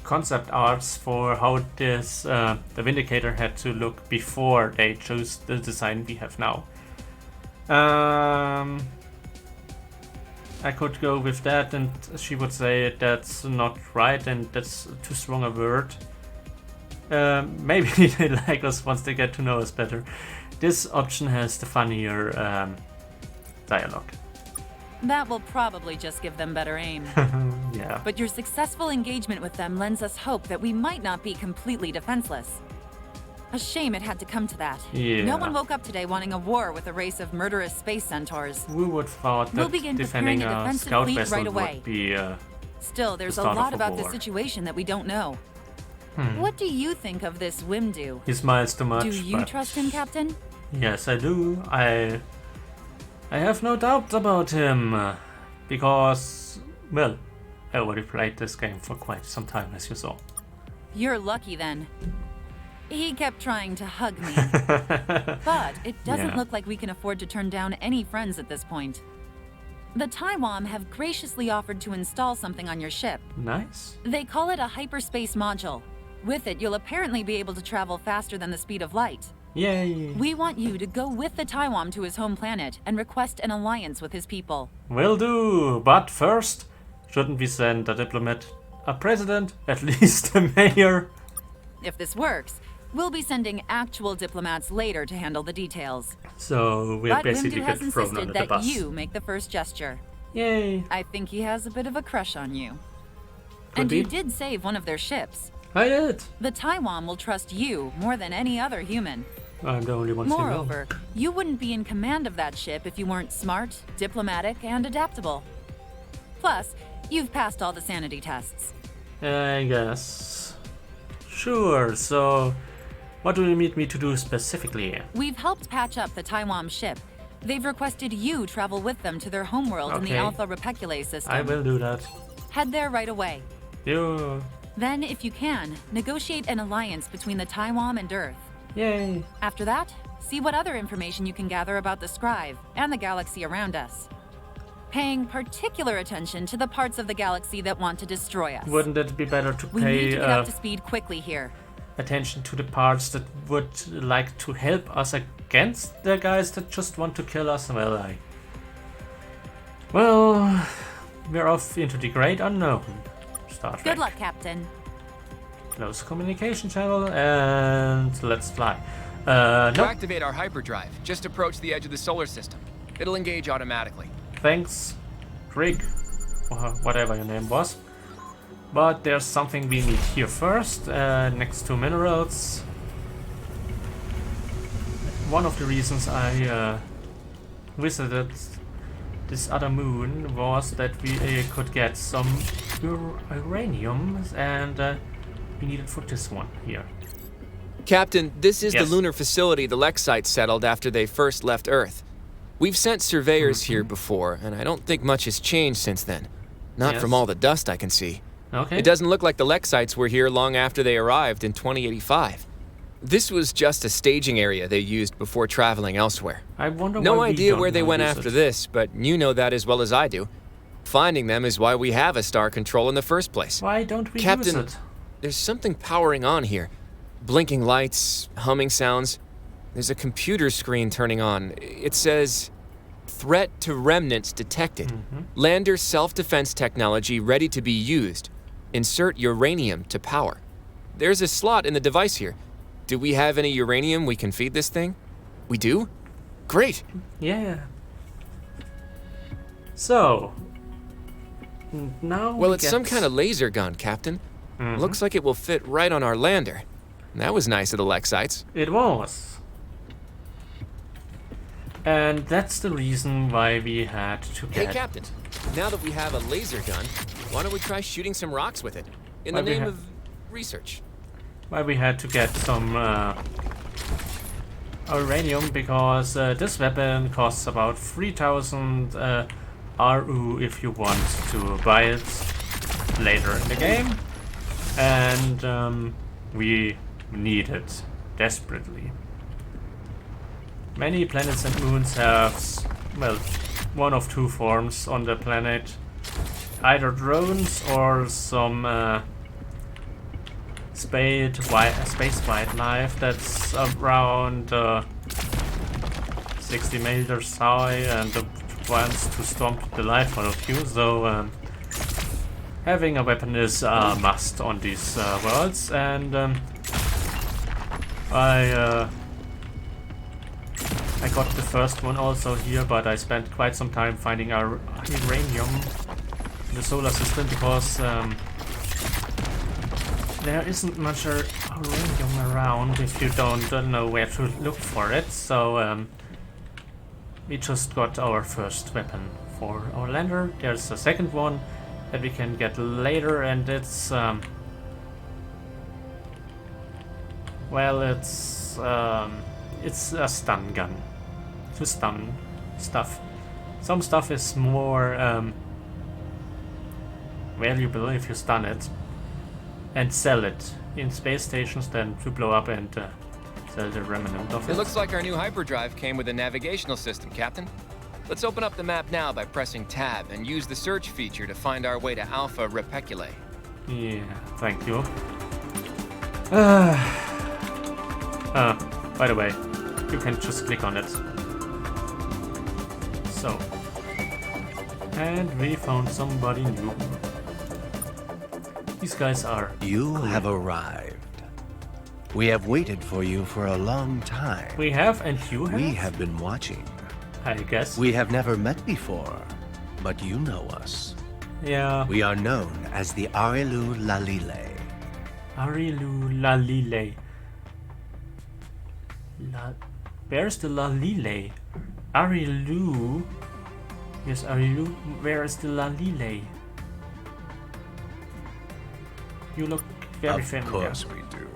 concept arts for how this the Vindicator had to look before they chose the design we have now. I could go with that, and she would say that's not right and that's too strong a word. Maybe they like us once they get to know us better. This option has the funnier dialogue. That will probably just give them better aim. Yeah. But your successful engagement with them lends us hope that we might not be completely defenseless. A shame it had to come to that. Yeah. No one woke up today wanting a war with a race of murderous space centaurs. We would thought We'll that begin defending preparing a a defensive scout fleet vessel right away. would be Still, there's the a start of lot a about this war. situation that we don't know. What do you think of this Wimdu? He smiles too much. Do you but trust him, Captain? Yes, I do. I have no doubt about him, because, well, I already played this game for quite some time, as you saw. You're lucky then. He kept trying to hug me. But it doesn't Yeah. look like we can afford to turn down any friends at this point. The Tywon have graciously offered to install something on your ship. Nice. They call it a hyperspace module. With it, you'll apparently be able to travel faster than the speed of light. Yay. We want you to go with the Tywon to his home planet and request an alliance with his people. Will do. But first, shouldn't we send a diplomat, a president, at least a mayor? If this works, we'll be sending actual diplomats later to handle the details. So we'll But basically Wimdu get has thrown insisted under the that bus. you make the first gesture. Yay. I think he has a bit of a crush on you. Could And be. you did save one of their ships. I did. The Tywon will trust you more than any other human. I'm the only one who knows. Moreover, you wouldn't be in command of that ship if you weren't smart, diplomatic, and adaptable. Plus, you've passed all the sanity tests. I guess. Sure, so what do you need me to do specifically? We've helped patch up the Tywon ship. They've requested you travel with them to their homeworld in the Okay. Alpha Repeculate system. I will do that. Head there right away. You. Then, if you can, negotiate an alliance between the Tywon and Earth. Yay. After that, see what other information you can gather about the Scribe and the galaxy around us. Paying particular attention to the parts of the galaxy that want to destroy us. Wouldn't it be better to We need pay to get up to speed quickly here. attention to the parts that would like to help us against the guys that just want to kill us? Well, we're off into the great unknown. Star Trek. Good luck, Captain. Close communication channel, and let's fly. To Nope. activate our hyperdrive, just approach the edge of the solar system. It'll engage automatically. Thanks, Rick, or whatever your name was. But there's something we need here first, next to minerals. One of the reasons I visited this other moon was that we could get some uranium, and we needed for this one here. Captain, this is Yes. the lunar facility the Lexites settled after they first left Earth. We've sent surveyors here before, and I don't think much has changed since then. Not Yes. from all the dust I can see. Okay. It doesn't look like the Lexites were here long after they arrived in 2085. This was just a staging area they used before traveling elsewhere. I wonder No why we idea don't where they know went use after it. this, but you know that as well as I do. Finding them is why we have a star control in the first place. Why don't we Captain, use it? there's something powering on here. Blinking lights, humming sounds. There's a computer screen turning on. It says, "Threat to remnants detected. Lander self-defense technology ready to be used. Insert uranium to power." There's a slot in the device here. Do we have any uranium we can feed this thing? We do? Great. Yeah. So, now Well, we it's get... some kind of laser gun, Captain. Looks like it will fit right on our lander. That was nice of the Lexites. It was. And that's the reason why we had to Hey, get... Captain. Now that we have a laser gun, why don't we try shooting some rocks with it? In Why the we name ha- of research. Why we had to get some uranium, because this weapon costs about 3,000 RU if you want to buy it later in the game. And we need it desperately. Many planets and moons have, well, one of two forms on the planet. Either drones or some space wildlife that's around 60 meters high and wants to stomp the life out of you. So having a weapon is a must on these worlds, and I got the first one also here, but I spent quite some time finding our uranium in the solar system, because there isn't much uranium around if you don't know where to look for it. So we just got our first weapon for our lander. There's a second one that we can get later, and it's well, it's a stun gun to stun stuff. Some stuff is more valuable if you stun it and sell it in space stations than to blow up and sell the remnant of it. It looks like our new hyperdrive came with a navigational system, Captain. Let's open up the map now by pressing Tab and use the search feature to find our way to Alpha Reticuli. Yeah, thank you. By the way, you can just click on it. So, and we found somebody new. These guys are... You have arrived. We have waited for you for a long time. We have, and you have? We have been watching. I guess. We have never met before, but you know us. Yeah. We are known as the Arilu Lalile. Arilu Lalile. Where's the Lalile? Arilu. Yes, Arilu. Where is the Lalile? You look very familiar. Of course we do.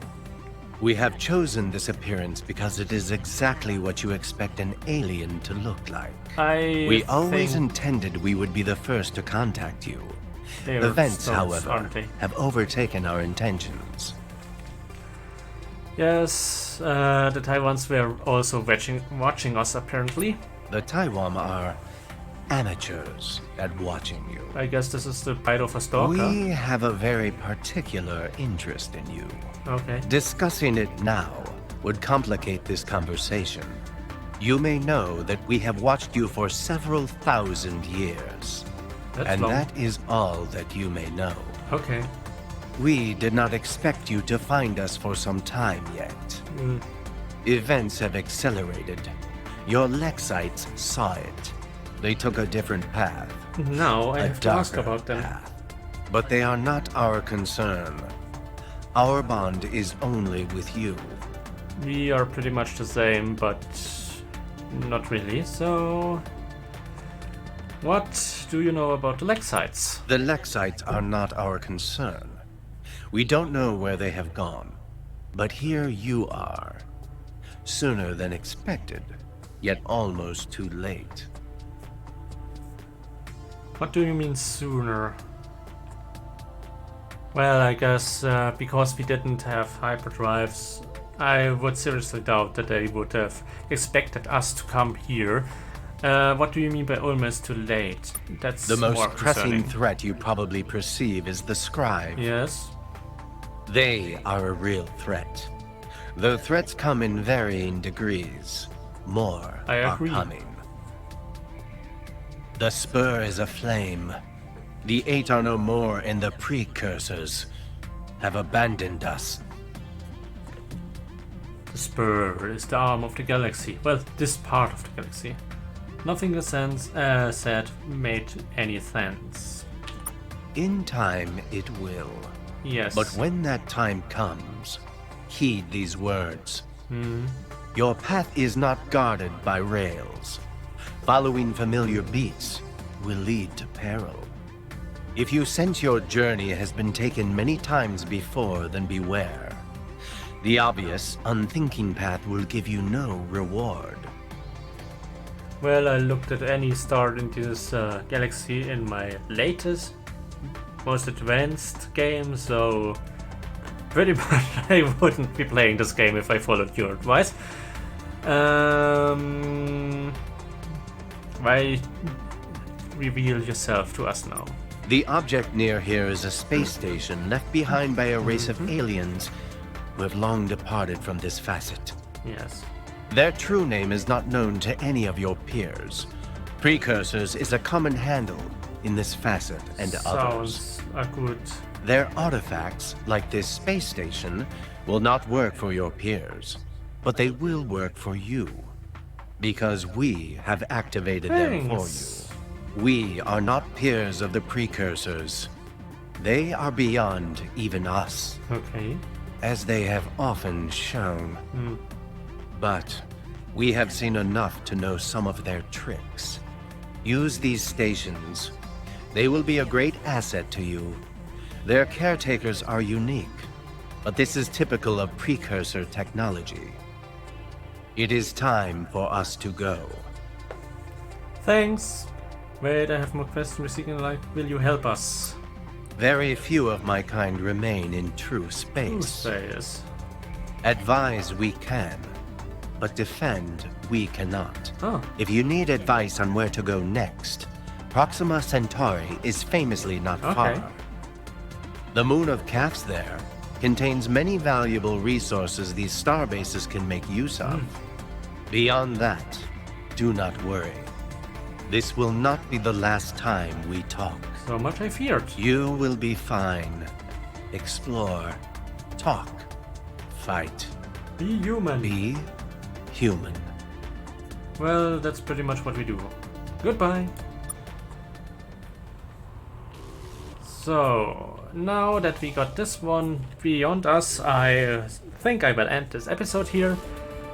We have chosen this appearance because it is exactly what you expect an alien to look like. We always intended we would be the first to contact you. Events, however, have overtaken our intentions. Yes, the Tywons were also watching us, apparently. The Tywon are amateurs at watching you. I guess this is the bite of a stalker. We have a very particular interest in you. Okay. Discussing it now would complicate this conversation. You may know that we have watched you for several thousand years. That's and long. that is all that you may know. Okay. We did not expect you to find us for some time yet. Events have accelerated. Your Lexites saw it. They took a different path. Now I have to ask darker about them. path. But they are not our concern. Our bond is only with you. We are pretty much the same, but not really, so... What do you know about the Lexites? The Lexites are not our concern. We don't know where they have gone. But here you are. Sooner than expected, yet almost too late. What do you mean sooner? Well, I guess because we didn't have hyperdrives, I would seriously doubt that they would have expected us to come here. What do you mean by almost too late? That's the most more pressing concerning. threat you probably perceive is the Scribe. Yes. They are a real threat. Though threats come in varying degrees, more I are agree. coming. The spur is aflame. The Eight are no more, and the precursors have abandoned us. The spur is the arm of the galaxy. Well, this part of the galaxy. Nothing the sense said made any sense. In time, it will. Yes. But when that time comes, heed these words. Your path is not guarded by rails. Following familiar beats will lead to peril. If you sense your journey has been taken many times before, then beware. The obvious, unthinking path will give you no reward. Well, I looked at any star in this galaxy in my latest, most advanced game, so pretty much I wouldn't be playing this game if I followed your advice. Why reveal yourself to us now? The object near here is a space station left behind by a race of aliens who have long departed from this facet. Yes. Their true name is not known to any of your peers. Precursors is a common handle in this facet and others. Sounds a good... Their artifacts, like this space station, will not work for your peers, but they will work for you, because we have activated them for you. We are not peers of the precursors. They are beyond even us. Okay. As they have often shown. But we have seen enough to know some of their tricks. Use these stations. They will be a great asset to you. Their caretakers are unique, but this is typical of precursor technology. It is time for us to go. Thanks. Wait, I have more questions. Will you help us? Very few of my kind remain in true space. Space. Advise we can, but defend we cannot. Oh. If you need advice on where to go next, Proxima Centauri is famously not far. The moon of Caphs there contains many valuable resources these star bases can make use of. Beyond that, do not worry. This will not be the last time we talk. So much I feared. You will be fine. Explore, talk, fight. Be human. Be human. Well, that's pretty much what we do. Goodbye. So, now that we got this one beyond us, I think I will end this episode here.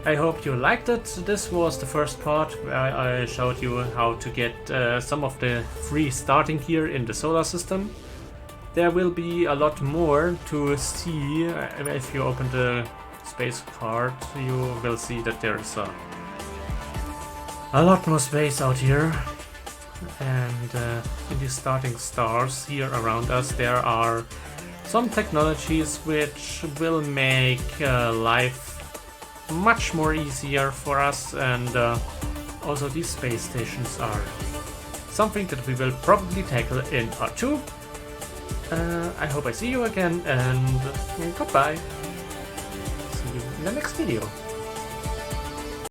I hope you liked it. This was the first part where I showed you how to get some of the free starting gear in the solar system. There will be a lot more to see. If you open the space card, you will see that there is a lot more space out here. And in the starting stars here around us, there are some technologies which will make life much more easier for us, and also these space stations are something that we will probably tackle in part 2. I hope I see you again, and goodbye. See you in the next video.